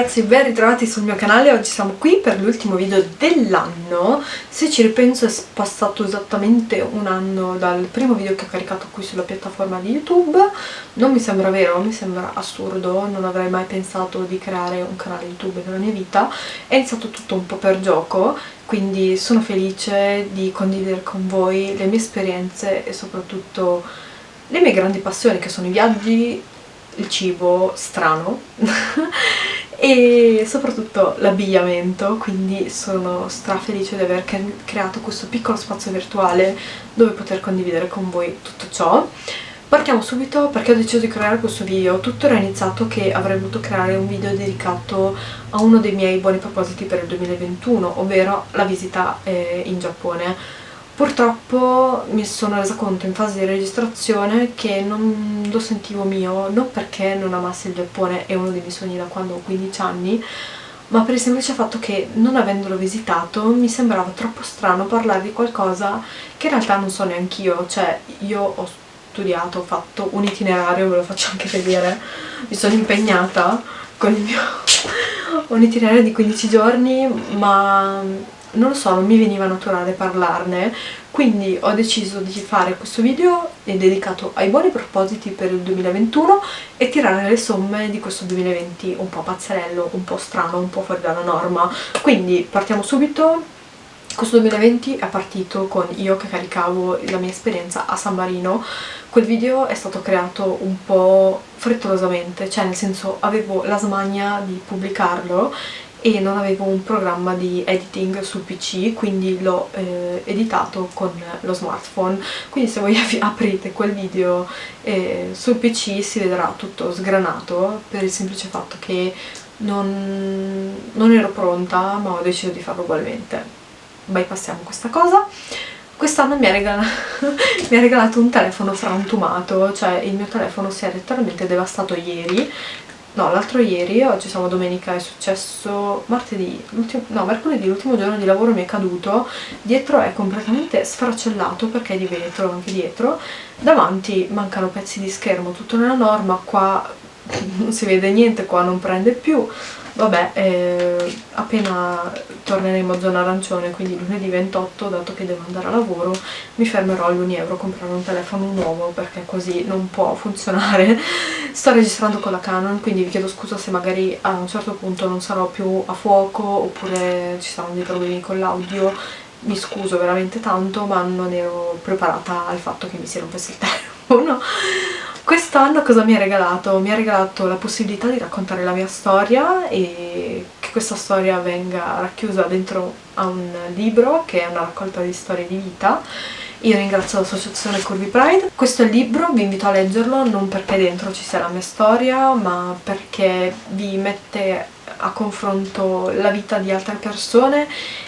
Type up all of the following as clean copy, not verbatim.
ragazzi, ben ritrovati sul mio canale. Oggi siamo qui per l'ultimo video dell'anno. Se ci ripenso è passato esattamente un anno dal primo video che ho caricato qui sulla piattaforma di YouTube. Non mi sembra vero, mi sembra assurdo, non avrei mai pensato di creare un canale YouTube nella mia vita. È iniziato tutto un po' per gioco, quindi sono felice di condividere con voi le mie esperienze e soprattutto le mie grandi passioni, che sono i viaggi, il cibo strano e soprattutto l'abbigliamento. Quindi sono strafelice di aver creato questo piccolo spazio virtuale dove poter condividere con voi tutto ciò. Partiamo subito perché ho deciso di creare questo video. Tutto era iniziato che avrei voluto creare un video dedicato a uno dei miei buoni propositi per il 2021, ovvero la visita in Giappone. Purtroppo mi sono resa conto in fase di registrazione che non lo sentivo mio, non perché non amassi il Giappone, è uno dei miei sogni da quando ho 15 anni, ma per il semplice fatto che, non avendolo visitato, mi sembrava troppo strano parlare di qualcosa che in realtà non so neanch'io. Cioè, io ho studiato, ho fatto un itinerario, ve lo faccio anche vedere, mi sono impegnata con il mio un itinerario di 15 giorni, ma non lo so, non mi veniva naturale parlarne, quindi ho deciso di fare questo video dedicato ai buoni propositi per il 2021 e tirare le somme di questo 2020 un po' pazzerello, un po' strano, un po' fuori dalla norma. Quindi partiamo subito. Questo 2020 è partito con io che caricavo la mia esperienza a San Marino. Quel video è stato creato un po' frettolosamente, cioè nel senso avevo la smania di pubblicarlo e non avevo un programma di editing sul PC, quindi l'ho editato con lo smartphone. Quindi se voi aprite quel video sul PC si vedrà tutto sgranato, per il semplice fatto che non ero pronta, ma ho deciso di farlo ugualmente. Bypassiamo questa cosa. Quest'anno mi ha regalato un telefono frantumato, cioè il mio telefono si è letteralmente devastato ieri. No, l'altro ieri, oggi siamo domenica, è successo mercoledì, l'ultimo giorno di lavoro mi è caduto, dietro è completamente sfracellato perché è di vetro anche dietro, davanti mancano pezzi di schermo, tutto nella norma, qua non si vede niente, qua non prende più. Vabbè, appena torneremo a zona arancione, quindi lunedì 28, dato che devo andare a lavoro, mi fermerò all'Unieuro a comprare un telefono nuovo perché così non può funzionare. Sto registrando con la Canon, quindi vi chiedo scusa se magari a un certo punto non sarò più a fuoco oppure ci saranno dei problemi con l'audio. Mi scuso veramente tanto, ma non ero preparata al fatto che mi si rompesse il telefono. Quest'anno cosa mi ha regalato? Mi ha regalato la possibilità di raccontare la mia storia e che questa storia venga racchiusa dentro a un libro che è una raccolta di storie di vita. Io ringrazio l'associazione Curvy Pride. Questo libro vi invito a leggerlo non perché dentro ci sia la mia storia, ma perché vi mette a confronto la vita di altre persone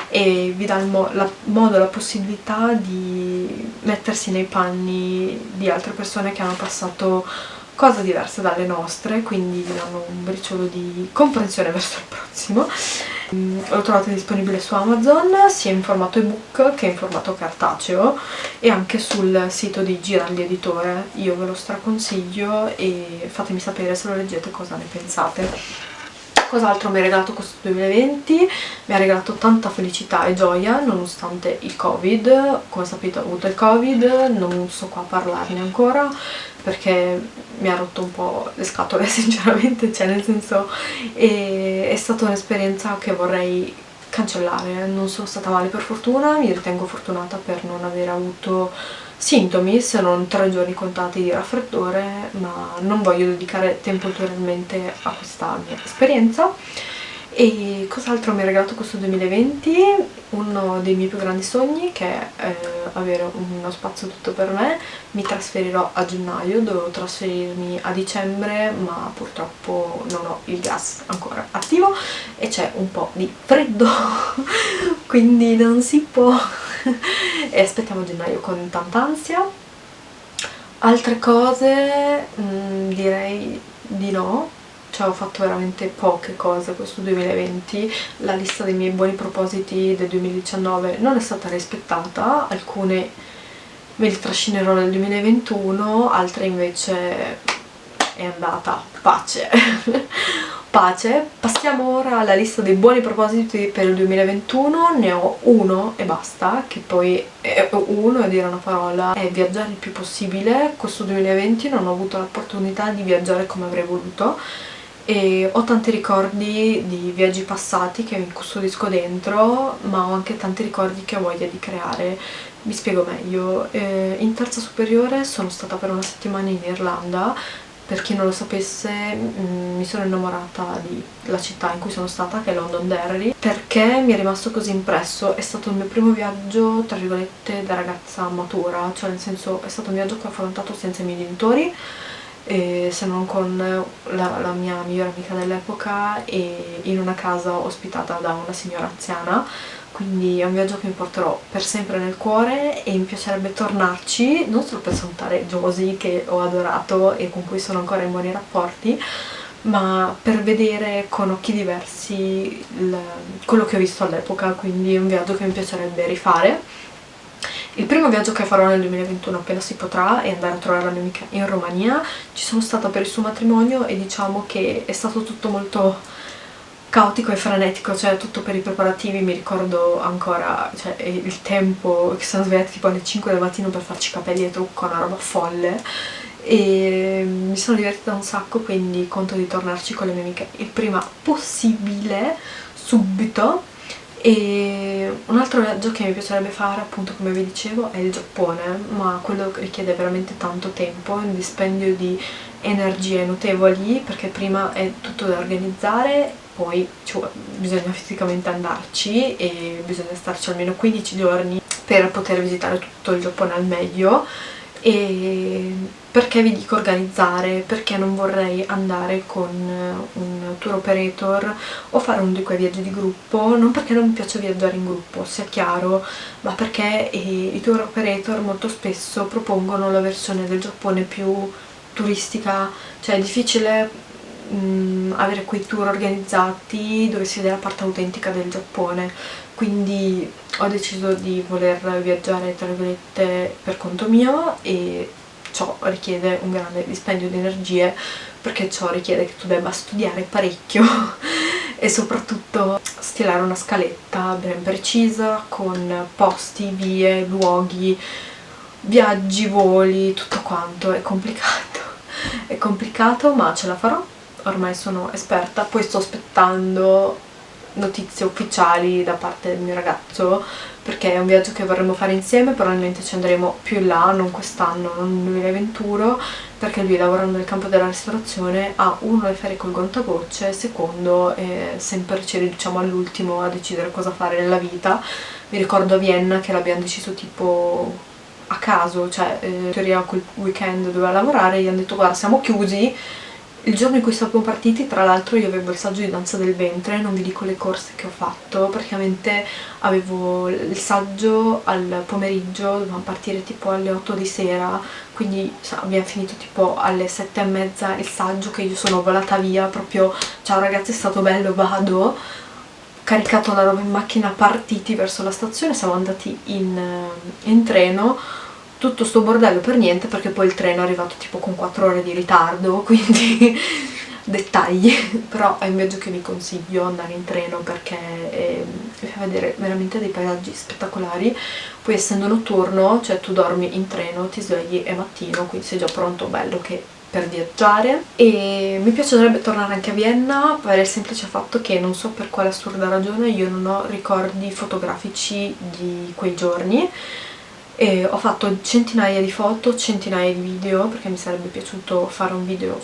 e vi dà la possibilità di mettersi nei panni di altre persone che hanno passato cose diverse dalle nostre, quindi vi danno un briciolo di comprensione verso il prossimo. Lo trovate disponibile su Amazon sia in formato ebook che in formato cartaceo e anche sul sito di Giraldi Editore. Io ve lo straconsiglio e fatemi sapere, se lo leggete, cosa ne pensate. Cos'altro mi ha regalato questo 2020? Mi ha regalato tanta felicità e gioia nonostante il Covid. Come sapete ho avuto il Covid, non so qua parlarne ancora perché mi ha rotto un po' le scatole sinceramente, cioè nel senso è stata un'esperienza che vorrei cancellare. Non sono stata male per fortuna, mi ritengo fortunata per non aver avuto sintomi, se non 3 giorni contati di raffreddore, ma non voglio dedicare tempo ulteriormente a questa mia esperienza. E cos'altro mi ha regalato questo 2020? Uno dei miei più grandi sogni, che è avere uno spazio tutto per me. Mi trasferirò a gennaio, dovevo trasferirmi a dicembre, ma purtroppo non ho il gas ancora attivo e c'è un po' di freddo, quindi non si può. E aspettiamo gennaio con tanta ansia. Altre cose direi di no, cioè ho fatto veramente poche cose questo 2020. La lista dei miei buoni propositi del 2019 non è stata rispettata, alcune me li trascinerò nel 2021, altre invece è andata pace. pace. Passiamo ora alla lista dei buoni propositi per il 2021. Ne ho uno e basta, che poi è uno, e dire una parola, è viaggiare il più possibile. Questo 2020 non ho avuto l'opportunità di viaggiare come avrei voluto e ho tanti ricordi di viaggi passati che mi custodisco dentro, ma ho anche tanti ricordi che ho voglia di creare. Mi spiego meglio. In terza superiore sono stata per una settimana in Irlanda. Per chi non lo sapesse, mi sono innamorata della città in cui sono stata, che è Londonderry, perché mi è rimasto così impresso. È stato il mio primo viaggio, tra virgolette, da ragazza matura, cioè nel senso è stato un viaggio che ho affrontato senza i miei genitori, se non con la mia migliore amica dell'epoca e in una casa ospitata da una signora anziana. Quindi è un viaggio che mi porterò per sempre nel cuore e mi piacerebbe tornarci, non solo per salutare Josie, che ho adorato e con cui sono ancora in buoni rapporti, ma per vedere con occhi diversi quello che ho visto all'epoca. Quindi è un viaggio che mi piacerebbe rifare. Il primo viaggio che farò nel 2021 appena si potrà è andare a trovare la mia amica in Romania. Ci sono stata per il suo matrimonio e diciamo che è stato tutto molto caotico e frenetico, cioè tutto per i preparativi. Mi ricordo ancora, cioè, il tempo che sono svegliata tipo alle 5 del mattino per farci capelli e trucco, una roba folle, e mi sono divertita un sacco, quindi conto di tornarci con le mie amiche il prima possibile, subito. E un altro viaggio che mi piacerebbe fare, appunto come vi dicevo, è il Giappone, ma quello richiede veramente tanto tempo, un dispendio di energie notevoli, perché prima è tutto da organizzare, poi bisogna fisicamente andarci e bisogna starci almeno 15 giorni per poter visitare tutto il Giappone al meglio. E perché vi dico organizzare? Perché non vorrei andare con un tour operator o fare uno di quei viaggi di gruppo, non perché non mi piace viaggiare in gruppo, sia chiaro, ma perché i tour operator molto spesso propongono la versione del Giappone più turistica, cioè è difficile avere quei tour organizzati dove si vede la parte autentica del Giappone. Quindi ho deciso di voler viaggiare, tra virgolette, per conto mio, e ciò richiede un grande dispendio di energie, perché ciò richiede che tu debba studiare parecchio e soprattutto stilare una scaletta ben precisa con posti, vie, luoghi, viaggi, voli, tutto quanto. È complicato. È complicato, ma ce la farò. Ormai sono esperta, poi sto aspettando notizie ufficiali da parte del mio ragazzo, perché è un viaggio che vorremmo fare insieme. Probabilmente ci andremo più in là, non quest'anno, non nel 2021, perché lui, lavorando nel campo della ristorazione, ha uno le ferie col contagocce, secondo sempre ci riduciamo all'ultimo a decidere cosa fare nella vita. Mi ricordo a Vienna che l'abbiamo deciso tipo a caso, cioè in teoria quel weekend doveva lavorare, gli hanno detto guarda siamo chiusi. Il giorno in cui siamo partiti, tra l'altro, io avevo il saggio di danza del ventre, non vi dico le corse che ho fatto, praticamente avevo il saggio al pomeriggio, dovevamo partire tipo alle 8 di sera, quindi abbiamo finito tipo alle 7 e mezza il saggio, che io sono volata via, proprio ciao ragazzi è stato bello, vado, caricato la roba in macchina, partiti verso la stazione, siamo andati in treno. Tutto sto bordello per niente, perché poi il treno è arrivato tipo con 4 ore di ritardo, quindi dettagli. Però è un viaggio che vi consiglio, andare in treno, perché vi fa vedere veramente dei paesaggi spettacolari. Poi essendo notturno, cioè tu dormi in treno, ti svegli, è mattino, quindi sei già pronto, bello che per viaggiare. E mi piacerebbe tornare anche a Vienna per il semplice fatto che non so per quale assurda ragione io non ho ricordi fotografici di quei giorni. E ho fatto centinaia di foto, centinaia di video, perché mi sarebbe piaciuto fare un video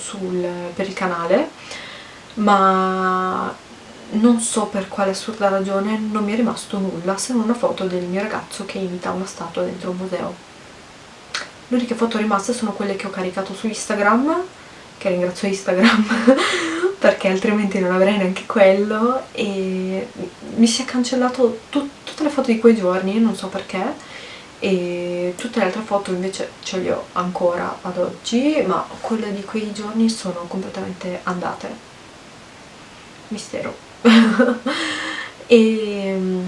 per il canale, ma non so per quale assurda ragione non mi è rimasto nulla se non una foto del mio ragazzo che imita una statua dentro un museo. Le uniche foto rimaste sono quelle che ho caricato su Instagram, che ringrazio Instagram perché altrimenti non avrei neanche quello, e mi si è cancellato tutte le foto di quei giorni, non so perché. E tutte le altre foto invece ce le ho ancora ad oggi, ma quelle di quei giorni sono completamente andate. Mistero. E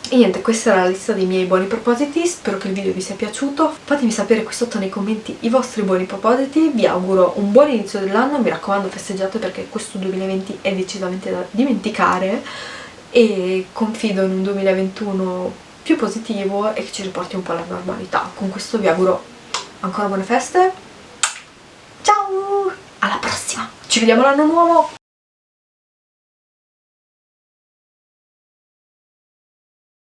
E niente, questa era la lista dei miei buoni propositi, spero che il video vi sia piaciuto, fatemi sapere qui sotto nei commenti i vostri buoni propositi, vi auguro un buon inizio dell'anno, mi raccomando festeggiate perché questo 2020 è decisamente da dimenticare e confido in un 2021 più positivo e che ci riporti un po' alla normalità. Con questo vi auguro ancora buone feste, ciao, alla prossima, ci vediamo l'anno nuovo!